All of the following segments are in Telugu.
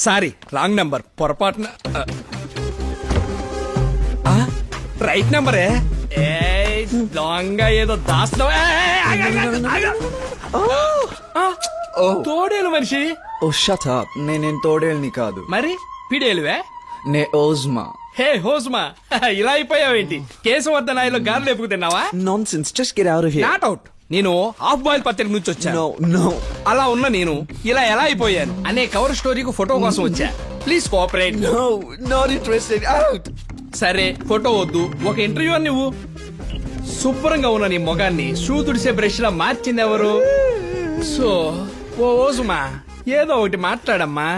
Sorry, wrong number. పొరపాటున రైట్ నెంబరే. దొంగ ఏదో దాస్తున్నావు. తోడేలు మనిషి. ఓ షట్ అప్. నేనేం తోడేల్ని కాదు. మరి పిడేలువే? నే ఓజ్మా. హే హోజ్మా, ఇలా అయిపోయావేంటి? కేశవర్ధనాయలో గారెలు ఎప్పుకు తిన్నావా? Nonsense, just get out of here. Not out. నేను హాఫ్ బాయిల్ పత్రిక నుంచి వచ్చాను. నో. అలా ఉన్న నేను ఇలా ఎలా అయిపోయాను అనే కవర్ స్టోరీకి ఫోటో కోసం వచ్చా. Please cooperate. No, not interested. Out. సరే, ఫోటో వద్దు, ఒక ఇంటర్వ్యూ అని నువ్వు. శుభ్రంగా ఉన్న నీ మొగాన్ని షూ తుడిసే బ్రష్ లా మార్చింది ఎవరు? సో ఓ ఓజుమా, ఏదో ఒకటి మాట్లాడమ్మా.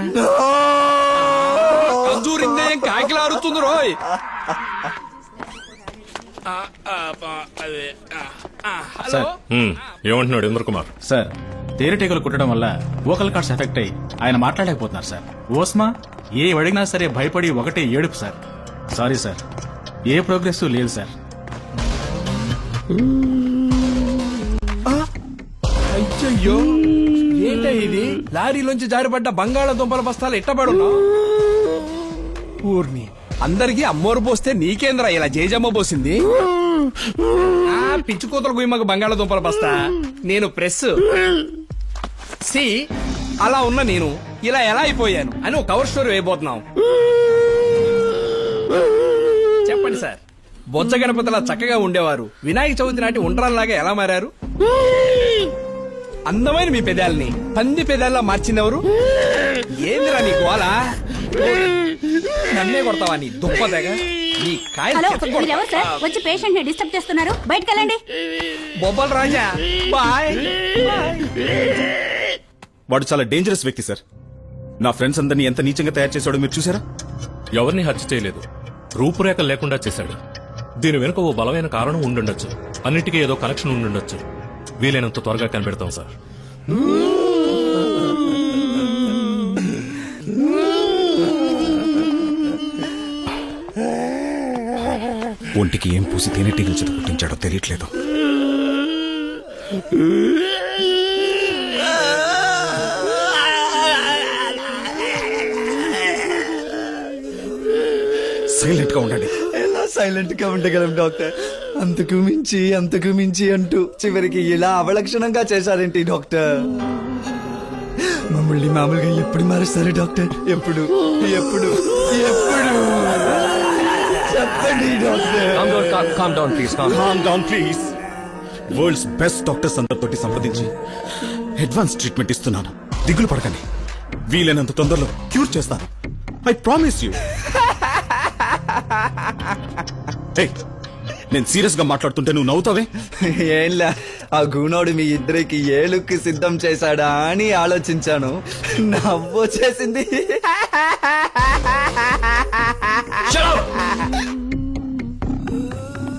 కంజూరిందే కాకిలారుతుంది రోయ్. హలో, ఏమంటున్నాడు ఇంద్ర కుమార్? సార్, తేనెటీగలు కుట్టడం వల్ల వోకల్ కార్డ్స్ ఎఫెక్ట్ అయ్యి ఆయన మాట్లాడలేకపోతున్నారు సార్. ఓస్మా ఏ అడిగినా సరే భయపడి ఒకటే ఏడుపు సార్. సారీ సార్, ఏ ప్రోగ్రెస్ లేదు సార్. అయ్యో, ఏంటో ఇది? లారీలోంచి జారిపడ్డ బంగాళాదుంపల బస్తాలు ఎట్టబడున్నా. ఊర్ని అందరికి అమ్మోరు పోస్తే నీకేంద్రా ఇలా జేజమ్మ పోసింది? పిచ్చి కూతురు గుయ్యమ్మకు బంగాళాదుంపల బస్తా. నేను ప్రెస్. సి అలా ఉన్న నేను ఇలా ఎలా అయిపోయాను అని ఒక కవర్ స్టోరీ వేయబోతున్నాం. చెప్పండి సార్. బొజ్జ గణపతిలా చక్కగా ఉండేవారు వినాయక చవితి నాటి ఉండ్రాల్లాగా ఎలా మారారు? అందమైన మీ పెదాలని పంది పెదాల్లా మార్చిందెవరు? ఏందిరా నీ గోల? నన్నే కొడతావా నీ దుప్పదగా? నీ వచ్చి పేషెంట్ ని డిస్టర్బ్ చేస్తున్నారు, బయటకు వెళ్ళండి. బొబ్బల్ రాజా, బాయ్. వాడు చాలా డేంజరస్ వ్యక్తి సార్. నా ఫ్రెండ్స్ అందరినీ ఎంత నీచంగా తయారు చేశాడో మీరు చూసారా? ఎవరిని హత్య చేయలేదు, రూపురేఖలు లేకుండా చేశాడు. దీని వెనుక ఓ బలమైన కారణం ఉండుండొచ్చు. అన్నిటికీ ఏదో కనెక్షన్ ఉండుండొచ్చు. వీలైనంత త్వరగా కనిపెడతాం సార్. ఒంటికి ఏం పూసి తేనెటీగలు చేత పుట్టించాడో తెలియట్లేదు. సైలెంట్ గా ఉండండి. ఎలా సైలెంట్ గా ఉండగలం డాక్టర్? అంతకు మించి అంటూ చివరికి ఇలా అవలక్షణంగా చేశారేంటి డాక్టర్? మమ్మల్ని మామూలుగా ఎప్పుడు మారుస్తారు డాక్టర్? ఎప్పుడు చెప్పండి doctor. Calm down please. World's best doctors అందరితోటి సంప్రదించి అడ్వాన్స్ ట్రీట్మెంట్ ఇస్తున్నాను. దిగులు పడకండి. వీలైనంత తొందరలో క్యూర్ చేస్తాను. I promise you. నేను సీరియస్ గా మాట్లాడుతుంటే నువ్వు నవ్వుతావే? ఏంలా, ఆ గూనోడు మీ ఇద్దరికి ఏ లుక్ సిద్ధం చేశాడా అని ఆలోచించాను. నవ్వొచ్చేసింది.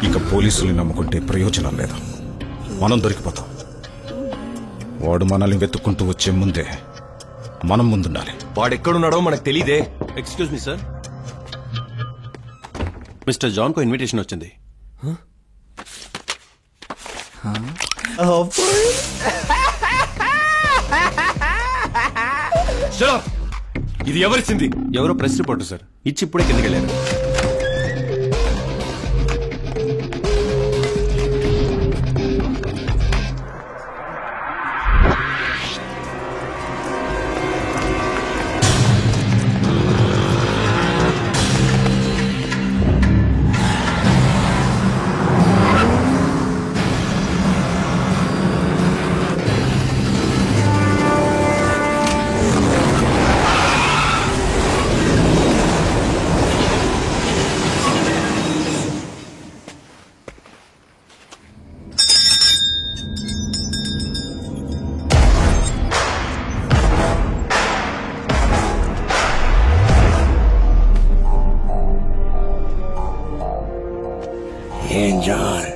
ఇక పోలీసుల్ని నమ్ముకుంటే ప్రయోజనం లేదు. మనం దొరికిపోతాం. వాడు మనల్ని వెతుక్కుంటూ వచ్చే ముందే మనం ముందుండాలి. వాడెక్కడున్నాడో మనకు తెలీదే. Excuse me sir, mister John కు ఇన్విటేషన్ వచ్చింది. ఇది ఎవరిచ్చింది? ఎవరో ప్రెస్ రిపోర్టర్ సార్, ఇచ్చి ఇప్పుడే కిందకి వెళ్ళారు. ఏం జాన్,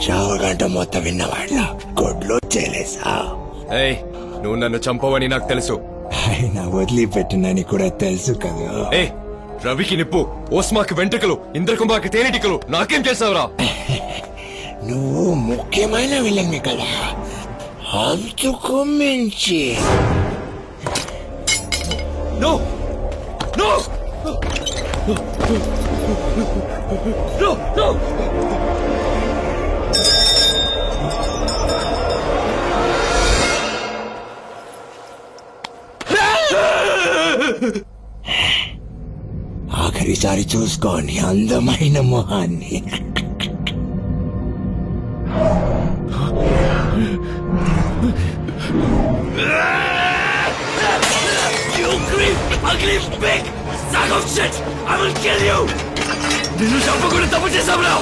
చావగంట మొత్తం విన్నవాళ్ళ గొడ్లో చేలేసా? నువ్వు నన్ను చంపవని నాకు తెలుసు. ఆయన వదిలిపెట్టినని కూడా తెలుసు కదా. రవికి నిప్పు, ఓస్మాకి వెంట్రుకలు, ఇంద్రకుంభాకి తేనెటికలు, నాకేం చేసావురా? నువ్వు ముఖ్యమైన విలన్ కదా, అంతకు మించి. నో నో నో నో ఆఖరిసారి చూసుకోండి అందమైన మొహాన్ని. You creep, ugly pig! Sack of shit! I will kill you! నిన్ను చంపకుండా తప్పు చేశావురా!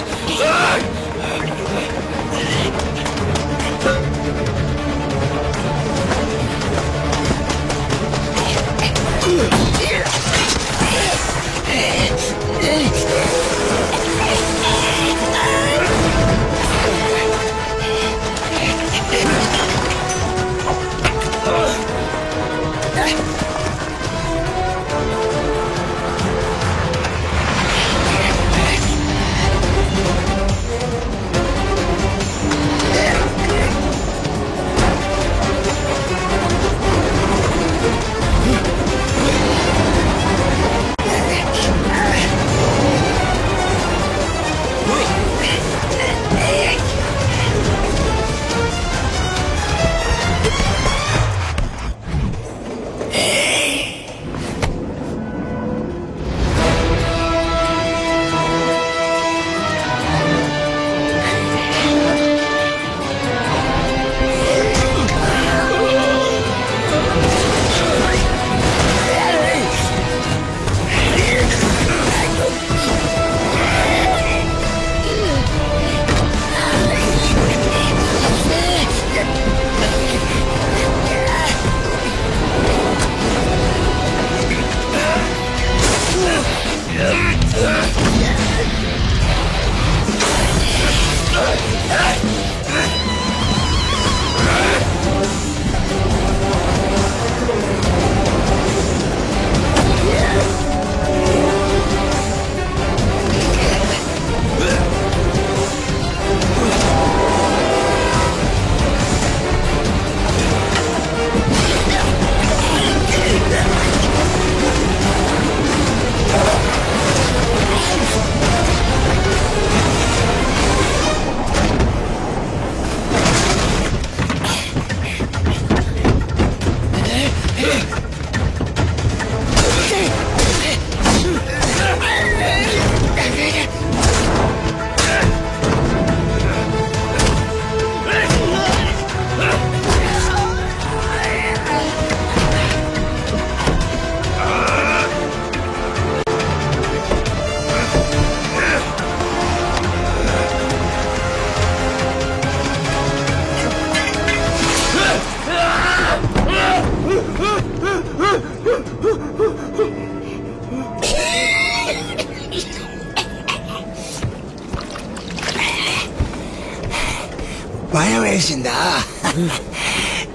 భయం వేసిందా?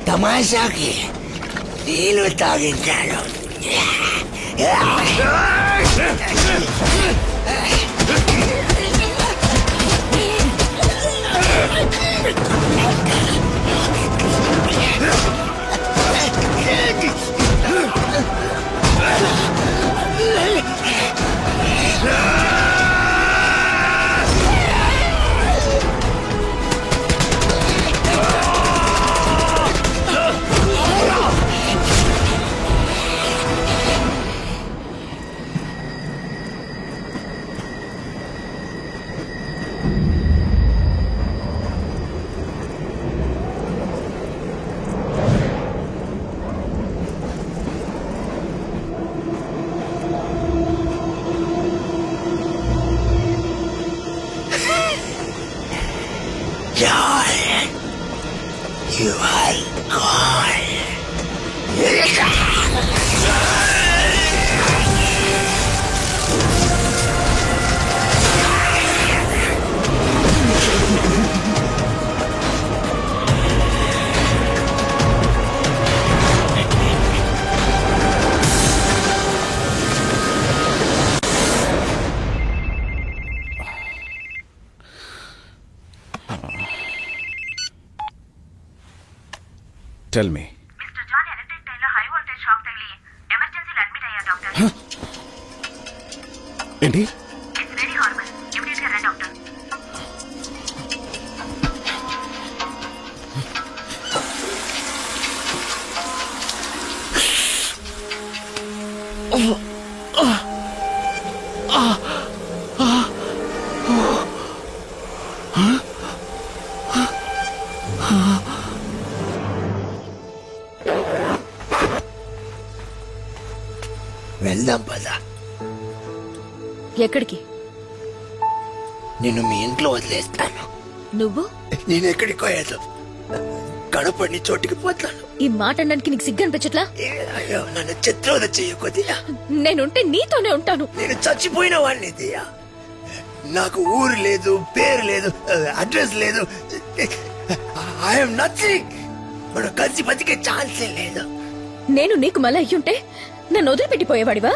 తమాషాకి నీళ్ళు తాగించాడు. You are gone. Tell me. Mister John electric టైర్లో హై వోల్టేజ్ షాక్ తగిలి ఎమర్జెన్సీలో అడ్మిట్ అయ్యారు డాక్టర్. ఏంటి? It's very హార్బల్. ఇమిడియట్ గా రండి డాక్టర్. వెళ్దాం పద. ఎక్కడికి? నిన్ను మీ ఇంట్లో వదిలేస్తాను. నువ్వు? నేను ఎక్కడికి పోయాను, కడపడి చోటికి పోతాను. ఈ మాట అనడానికి నీకు సిగ్గు అనిపించట్లా? అయ్యో, నన్ను చిత్రవద చెయ్యకొద్దియా. నేనుంటే నీతోనే ఉంటాను. నేను చచ్చిపోయిన వాడిని దియా. నాకు ఊరు లేదు, పేరు లేదు, అడ్రస్ లేదు. I'm nothing. మనం కలిసి బతికే ఛాన్సే లేదు. నేను నీకు మళ్ళీ అయ్యుంటే నన్ను వదిలిపెట్టిపోయేవాడివా?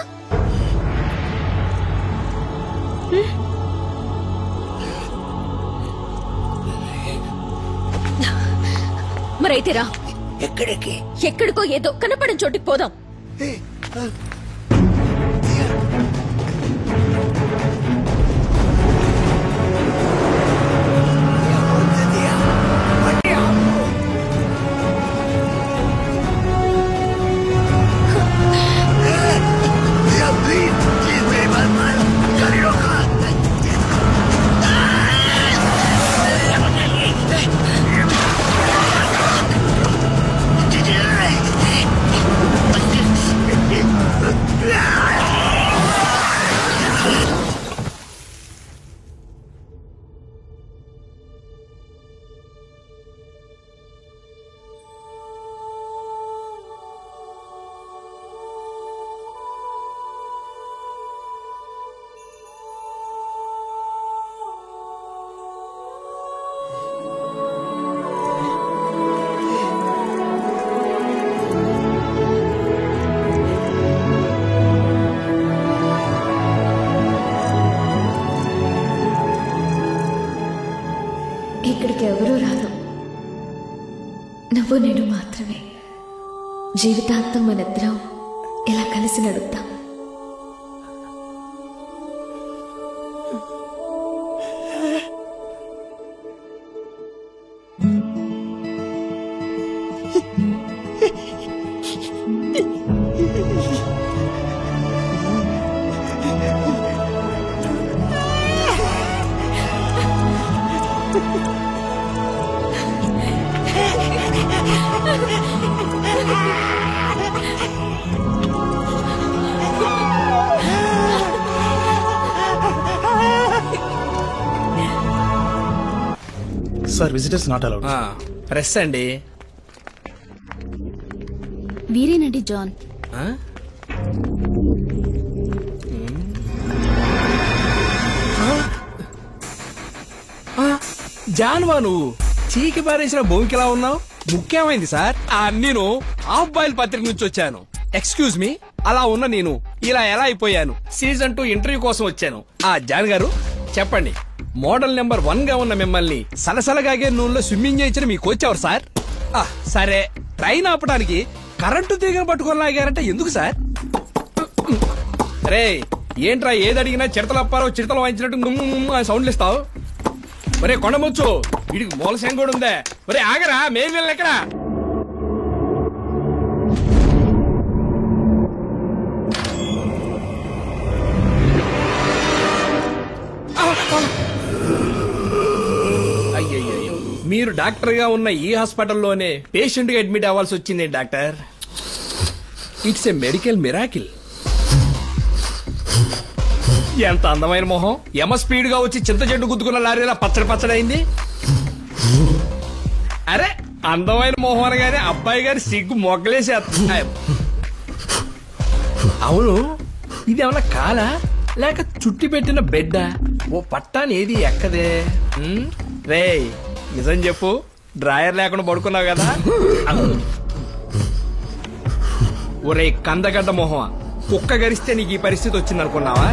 మరైతే రా. ఎక్కడికి? ఎక్కడికో ఏదో కనపడిన చోటికి పోదాం. ఇక్కడికి ఎవరూ రాదు, నువ్వు నేను మాత్రమే. జీవితాంతం మనిద్దరం ఇలా కలిసి నడుద్దాం. Sir, visitors not allowed. Press అండి. వీరేనండి జాన్. జాన్వా, నువ్వు చీకి పారేసిన భూమికిలా ఉన్నావు. ముఖ్యమైంది సార్. నేను హాఫ్ బాయిల్ పత్రిక నుంచి వచ్చాను. ఎక్స్క్యూజ్ మీ, అలా ఉన్న నేను ఇలా ఎలా అయిపోయాను? సీజన్ 2 ఇంటర్వ్యూ కోసం వచ్చాను. జాన్ గారు చెప్పండి, మోడల్ నెంబర్ 1 గా ఉన్న మిమ్మల్ని సలసలగాగే నూనెలో స్విమ్మింగ్ చేయించిన మీ కోచ్ ఎవరు సార్? సరే, ట్రైన్ ఆపడానికి కరెంటు తీగను పట్టుకొని లాగారంటే ఎందుకు సార్? రే, ఏంట్రా ఏది అడిగినా చిడతలప్పారో చిడతలు వాయించినట్టు సౌండ్లు ఇస్తావు? ఒరే కొండముచ్చు, వీడికి మూలశం కూడా ఉందే. ఒరే ఆగరా, మేలు ఎక్కడా? అయ్యయ్యో, మీరు డాక్టర్ గా ఉన్న ఈ హాస్పిటల్లోనే పేషెంట్ గా అడ్మిట్ అవ్వాల్సి వచ్చింది doctor. It's a medical miracle. ఎంత అందమైన మొహం, ఎమ స్పీడ్ గా వచ్చి చింత చెట్టు గుద్దుకున్న లారీలా పచ్చడి పచ్చడైంది. అరే, అందమైన మొహం అనగానే అబ్బాయి గారి సిగ్గు మొగ్గలేసి. అవును, ఇది ఏమన్నా కాలా లేక చుట్టి పెట్టిన బెడ్డా? ఓ పట్టాని ఏది ఎక్కదే. రే, నిజం చెప్పు, డ్రాయర్ లేకుండా పడుకున్నావు కదా? ఒరే కందగడ్డ మొహం, కుక్క గరిస్తే నీకు ఈ పరిస్థితి వచ్చింది అనుకున్నావా?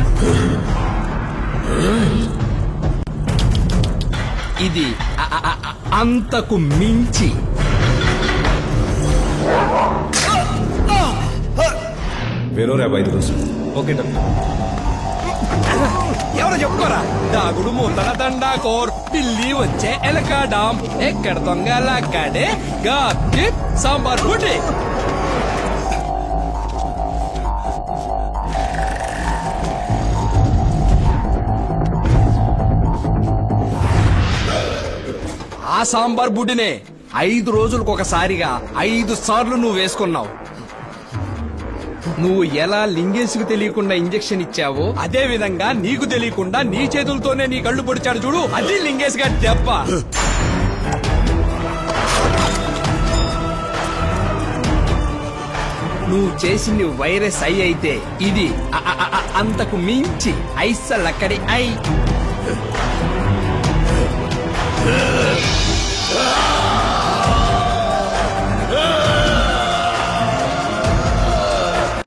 ఇది అంతకు మించి. వేరే 5 రోజులు. Okay doctor. ఎవరో చెప్పుకోరా. దాగుడు మూతల దండా కోర్ పిల్లి వచ్చే ఎలకాడాం ఎక్కడ దొంగల అక్కడే గాప్ సాంబార్ బుడ్డి. ఆ సాంబార్ బుడ్డినే 5 రోజులకు ఒకసారిగా 5 సార్లు నువ్వు వేసుకున్నావు. నువ్వు ఎలా లింగేష్కు తెలియకుండా ఇంజెక్షన్ ఇచ్చావో అదే విధంగా నీకు తెలియకుండా నీ చేతులతోనే నీ కళ్ళు పొడిచాడు చూడు, అది లింగేష్ గారి దెబ్బ. నువ్వు చేసింది వైరస్ అయితే ఇది అంతకు మించి ఐసలక్కడి ఐ.